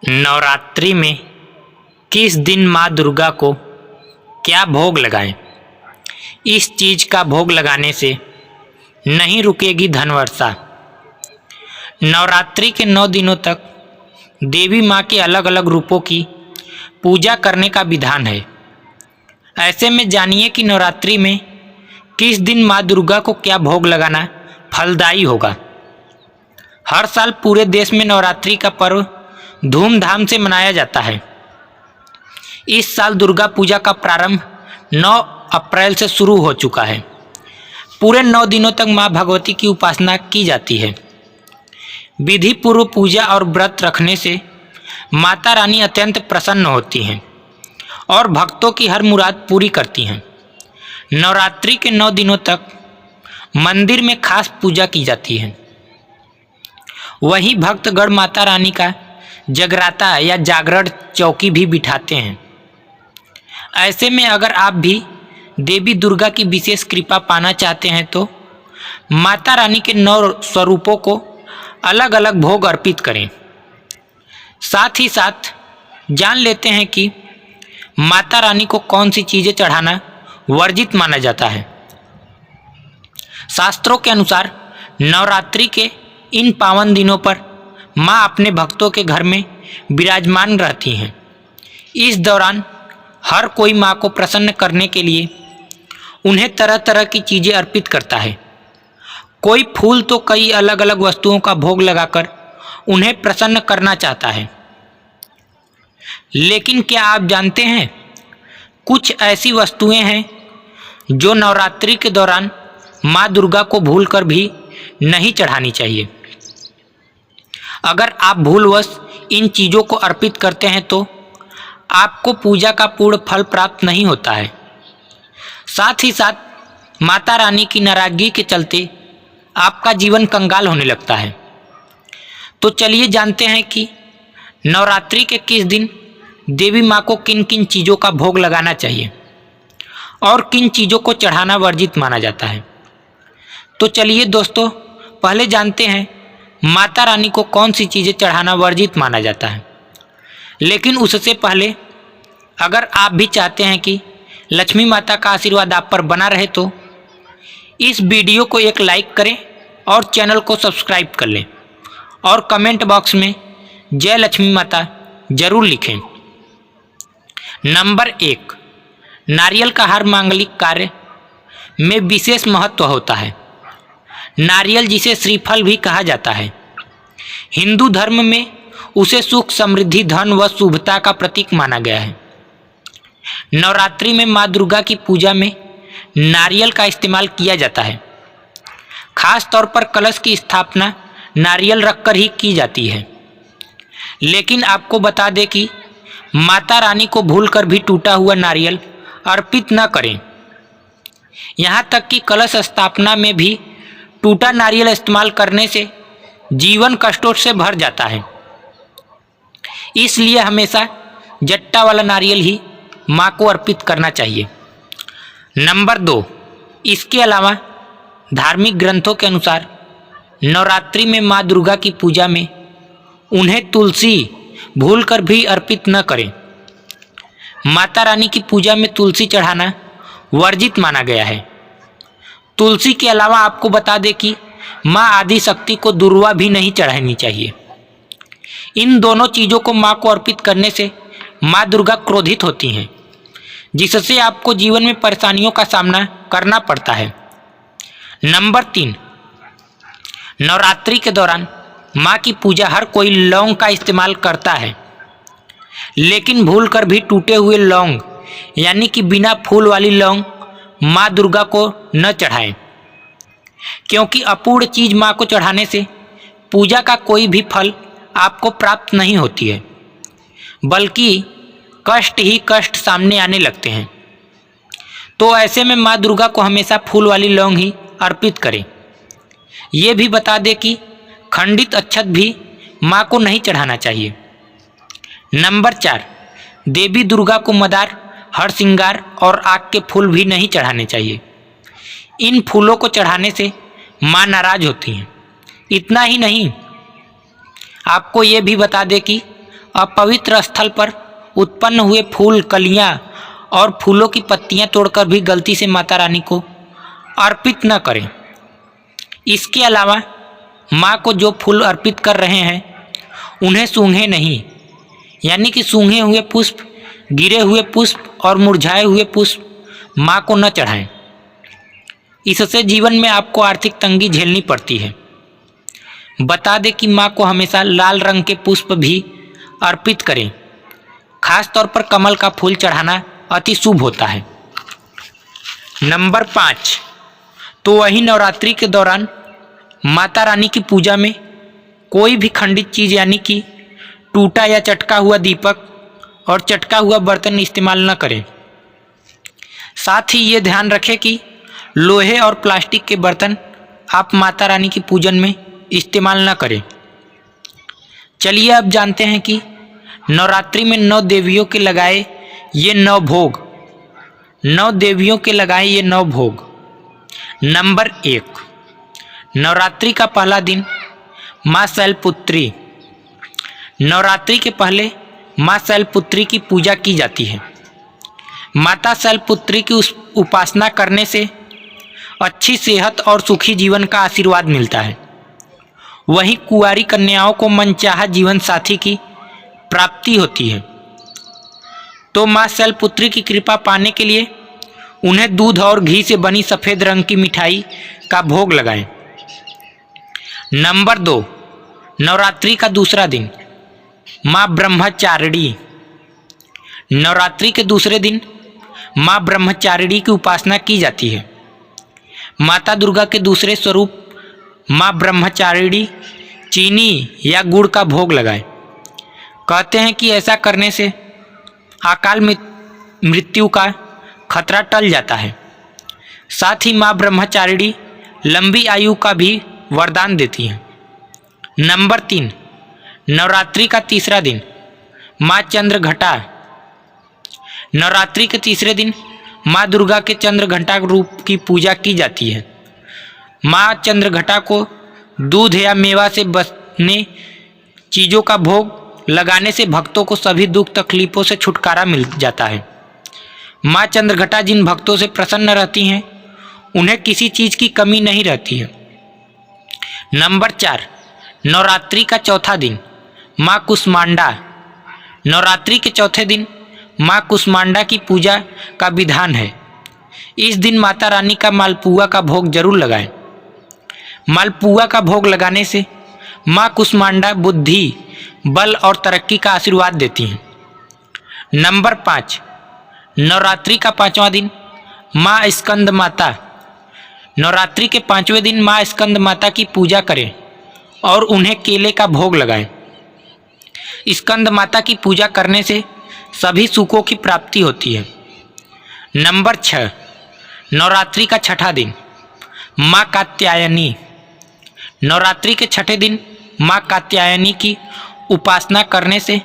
नवरात्रि में किस दिन माँ दुर्गा को क्या भोग लगाएं? इस चीज़ का भोग लगाने से नहीं रुकेगी धन वर्षा। नवरात्रि के 9 दिनों तक देवी माँ के अलग अलग रूपों की पूजा करने का विधान है। ऐसे में जानिए कि नवरात्रि में किस दिन माँ दुर्गा को क्या भोग लगाना फलदायी होगा। हर साल पूरे देश में नवरात्रि का पर्व धूमधाम से मनाया जाता है। इस साल दुर्गा पूजा का प्रारंभ 9 अप्रैल से शुरू हो चुका है। पूरे 9 दिनों तक माँ भगवती की उपासना की जाती है। विधि पूर्व पूजा और व्रत रखने से माता रानी अत्यंत प्रसन्न होती हैं और भक्तों की हर मुराद पूरी करती हैं। नवरात्रि के 9 दिनों तक मंदिर में खास पूजा की जाती है। वहीं भक्तगण माता रानी का जगराता या जागरण चौकी भी बिठाते हैं। ऐसे में अगर आप भी देवी दुर्गा की विशेष कृपा पाना चाहते हैं तो माता रानी के 9 स्वरूपों को अलग अलग भोग अर्पित करें। साथ ही साथ जान लेते हैं कि माता रानी को कौन सी चीज़ें चढ़ाना वर्जित माना जाता है। शास्त्रों के अनुसार नवरात्रि के इन पावन दिनों पर माँ अपने भक्तों के घर में विराजमान रहती हैं। इस दौरान हर कोई माँ को प्रसन्न करने के लिए उन्हें तरह तरह की चीज़ें अर्पित करता है। कोई फूल तो कई अलग अलग वस्तुओं का भोग लगाकर उन्हें प्रसन्न करना चाहता है। लेकिन क्या आप जानते हैं, कुछ ऐसी वस्तुएं हैं जो नवरात्रि के दौरान माँ दुर्गा को भूलकर भी नहीं चढ़ानी चाहिए। अगर आप भूलवश इन चीज़ों को अर्पित करते हैं तो आपको पूजा का पूर्ण फल प्राप्त नहीं होता है। साथ ही साथ माता रानी की नाराजगी के चलते आपका जीवन कंगाल होने लगता है। तो चलिए जानते हैं कि नवरात्रि के किस दिन देवी माँ को किन किन चीज़ों का भोग लगाना चाहिए और किन चीज़ों को चढ़ाना वर्जित माना जाता है। तो चलिए दोस्तों, पहले जानते हैं माता रानी को कौन सी चीज़ें चढ़ाना वर्जित माना जाता है। लेकिन उससे पहले अगर आप भी चाहते हैं कि लक्ष्मी माता का आशीर्वाद आप पर बना रहे तो इस वीडियो को एक लाइक करें और चैनल को सब्सक्राइब कर लें और कमेंट बॉक्स में जय लक्ष्मी माता जरूर लिखें। नंबर 1, नारियल का हर मांगलिक कार्य में विशेष महत्व होता है। नारियल, जिसे श्रीफल भी कहा जाता है, हिंदू धर्म में उसे सुख, समृद्धि, धन व शुभता का प्रतीक माना गया है। नवरात्रि में माँ दुर्गा की पूजा में नारियल का इस्तेमाल किया जाता है। खास तौर पर कलश की स्थापना नारियल रखकर ही की जाती है। लेकिन आपको बता दें कि माता रानी को भूलकर भी टूटा हुआ नारियल अर्पित न करें। यहाँ तक कि कलश स्थापना में भी टूटा नारियल इस्तेमाल करने से जीवन कष्टों से भर जाता है। इसलिए हमेशा जट्टा वाला नारियल ही माँ को अर्पित करना चाहिए। नंबर 2, इसके अलावा धार्मिक ग्रंथों के अनुसार नवरात्रि में माँ दुर्गा की पूजा में उन्हें तुलसी भूलकर भी अर्पित न करें। माता रानी की पूजा में तुलसी चढ़ाना वर्जित माना गया है। तुलसी के अलावा आपको बता दें कि माँ आदि शक्ति को दुर्वा भी नहीं चढ़ानी चाहिए। इन दोनों चीज़ों को माँ को अर्पित करने से माँ दुर्गा क्रोधित होती हैं, जिससे आपको जीवन में परेशानियों का सामना करना पड़ता है। नंबर 3, नवरात्रि के दौरान माँ की पूजा हर कोई लौंग का इस्तेमाल करता है। लेकिन भूलकर भी टूटे हुए लौंग यानी कि बिना फूल वाली लौंग माँ दुर्गा को न चढ़ाएं, क्योंकि अपूर्ण चीज़ माँ को चढ़ाने से पूजा का कोई भी फल आपको प्राप्त नहीं होती है, बल्कि कष्ट ही कष्ट सामने आने लगते हैं। तो ऐसे में माँ दुर्गा को हमेशा फूल वाली लौंग ही अर्पित करें। ये भी बता दें कि खंडित अक्षत भी माँ को नहीं चढ़ाना चाहिए। नंबर 4, देवी दुर्गा को मदार, हरसिंगार और आक के फूल भी नहीं चढ़ाने चाहिए। इन फूलों को चढ़ाने से माँ नाराज होती हैं। इतना ही नहीं, आपको ये भी बता दें कि अपवित्र स्थल पर उत्पन्न हुए फूल, कलियां और फूलों की पत्तियां तोड़कर भी गलती से माता रानी को अर्पित न करें। इसके अलावा माँ को जो फूल अर्पित कर रहे हैं उन्हें सूंघे नहीं, यानी कि सूंघे हुए पुष्प, गिरे हुए पुष्प और मुरझाए हुए पुष्प माँ को न चढ़ाएं। इससे जीवन में आपको आर्थिक तंगी झेलनी पड़ती है। बता दें कि माँ को हमेशा लाल रंग के पुष्प भी अर्पित करें। खास तौर पर कमल का फूल चढ़ाना अति शुभ होता है। नंबर 5, तो वही नवरात्रि के दौरान माता रानी की पूजा में कोई भी खंडित चीज़ यानी कि टूटा या चटका हुआ दीपक और चटका हुआ बर्तन इस्तेमाल न करें। साथ ही ये ध्यान रखें कि लोहे और प्लास्टिक के बर्तन आप माता रानी की पूजन में इस्तेमाल न करें। चलिए अब जानते हैं कि नवरात्रि में 9 देवियों के लगाए ये 9 भोग। 9 देवियों के लगाए ये 9 भोग। नंबर 1, नवरात्रि का पहला दिन माँ शैलपुत्री। नवरात्रि के पहले माँ शैलपुत्री की पूजा की जाती है। माता शैलपुत्री की उपासना करने से अच्छी सेहत और सुखी जीवन का आशीर्वाद मिलता है। वहीं कुंवारी कन्याओं को मनचाहा जीवन साथी की प्राप्ति होती है। तो माँ शैलपुत्री की कृपा पाने के लिए उन्हें दूध और घी से बनी सफ़ेद रंग की मिठाई का भोग लगाएं। नंबर 2, नवरात्रि का दूसरा दिन माँ ब्रह्मचारिणी। नवरात्रि के दूसरे दिन माँ ब्रह्मचारिणी की उपासना की जाती है। माता दुर्गा के दूसरे स्वरूप माँ ब्रह्मचारिणी चीनी या गुड़ का भोग लगाएं। कहते हैं कि ऐसा करने से अकाल मृत्यु का खतरा टल जाता है। साथ ही माँ ब्रह्मचारिणी लंबी आयु का भी वरदान देती हैं। नंबर 3, नवरात्रि का तीसरा दिन माँ चंद्रघटा। नवरात्रि के तीसरे दिन माँ दुर्गा के चंद्रघटा रूप की पूजा की जाती है। माँ चंद्रघटा को दूध या मेवा से बने चीज़ों का भोग लगाने से भक्तों को सभी दुख तकलीफ़ों से छुटकारा मिल जाता है। माँ चंद्रघटा जिन भक्तों से प्रसन्न रहती हैं उन्हें किसी चीज़ की कमी नहीं रहती है। नंबर 4, नवरात्रि का चौथा दिन माँ कुष्मांडा। नवरात्रि के चौथे दिन माँ कुष्मांडा की पूजा का विधान है। इस दिन माता रानी का मालपुआ का भोग जरूर लगाएं। मालपुआ का भोग लगाने से माँ कुष्मांडा बुद्धि, बल और तरक्की का आशीर्वाद देती हैं। नंबर 5, नवरात्रि का पांचवा दिन माँ स्कंद माता। नवरात्रि के 5वें दिन माँ स्कंद माता की पूजा करें और उन्हें केले का भोग लगाएं। स्कंद माता की पूजा करने से सभी सुखों की प्राप्ति होती है। नंबर 6, नवरात्रि का छठा दिन माँ कात्यायनी। नवरात्रि के छठे दिन माँ कात्यायनी की उपासना करने से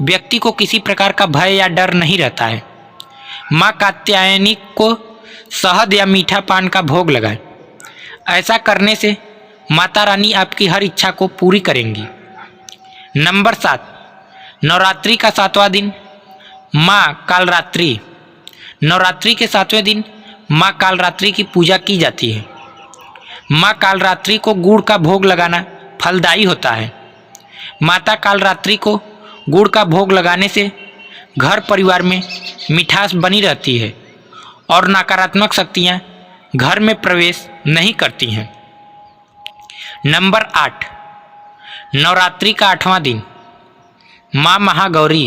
व्यक्ति को किसी प्रकार का भय या डर नहीं रहता है। माँ कात्यायनी को शहद या मीठा पान का भोग लगाएं। ऐसा करने से माता रानी आपकी हर इच्छा को पूरी करेंगी। नंबर 7, नवरात्रि का 7वां दिन माँ कालरात्रि। नवरात्रि के 7वें दिन माँ कालरात्रि की पूजा की जाती है। माँ कालरात्रि को गुड़ का भोग लगाना फलदायी होता है। माता कालरात्रि को गुड़ का भोग लगाने से घर परिवार में मिठास बनी रहती है और नकारात्मक शक्तियाँ घर में प्रवेश नहीं करती हैं। नंबर 8, नवरात्रि का 8वां दिन माँ महागौरी।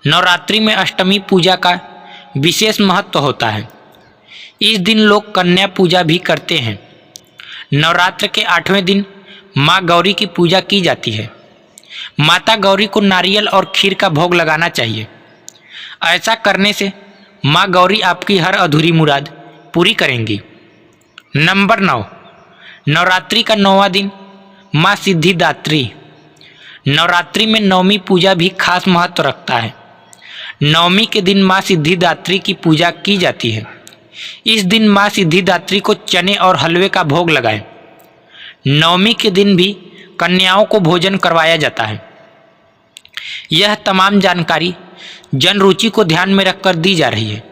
नवरात्रि में अष्टमी पूजा का विशेष महत्व होता है। इस दिन लोग कन्या पूजा भी करते हैं। नवरात्र के 8वें दिन माँ गौरी की पूजा की जाती है। माता गौरी को नारियल और खीर का भोग लगाना चाहिए। ऐसा करने से माँ गौरी आपकी हर अधूरी मुराद पूरी करेंगी। नंबर 9, नवरात्रि का 9वां दिन माँ सिद्धिदात्री। नवरात्रि में नवमी पूजा भी खास महत्व रखता है। नवमी के दिन माँ सिद्धिदात्री की पूजा की जाती है। इस दिन माँ सिद्धिदात्री को चने और हलवे का भोग लगाएं। नवमी के दिन भी कन्याओं को भोजन करवाया जाता है। यह तमाम जानकारी जन रुचि को ध्यान में रखकर दी जा रही है।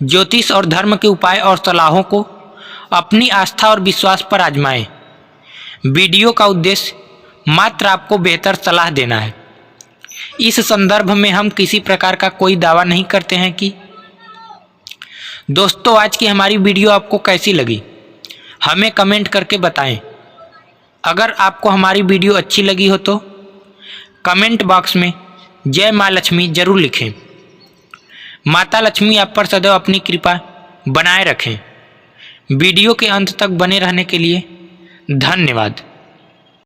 ज्योतिष और धर्म के उपाय और सलाहों को अपनी आस्था और विश्वास पर आजमाएं। वीडियो का उद्देश्य मात्र आपको बेहतर सलाह देना है। इस संदर्भ में हम किसी प्रकार का कोई दावा नहीं करते हैं कि दोस्तों, आज की हमारी वीडियो आपको कैसी लगी हमें कमेंट करके बताएं। अगर आपको हमारी वीडियो अच्छी लगी हो तो कमेंट बॉक्स में जय माँ लक्ष्मी जरूर लिखें। माता लक्ष्मी आप पर सदैव अपनी कृपा बनाए रखें। वीडियो के अंत तक बने रहने के लिए धन्यवाद।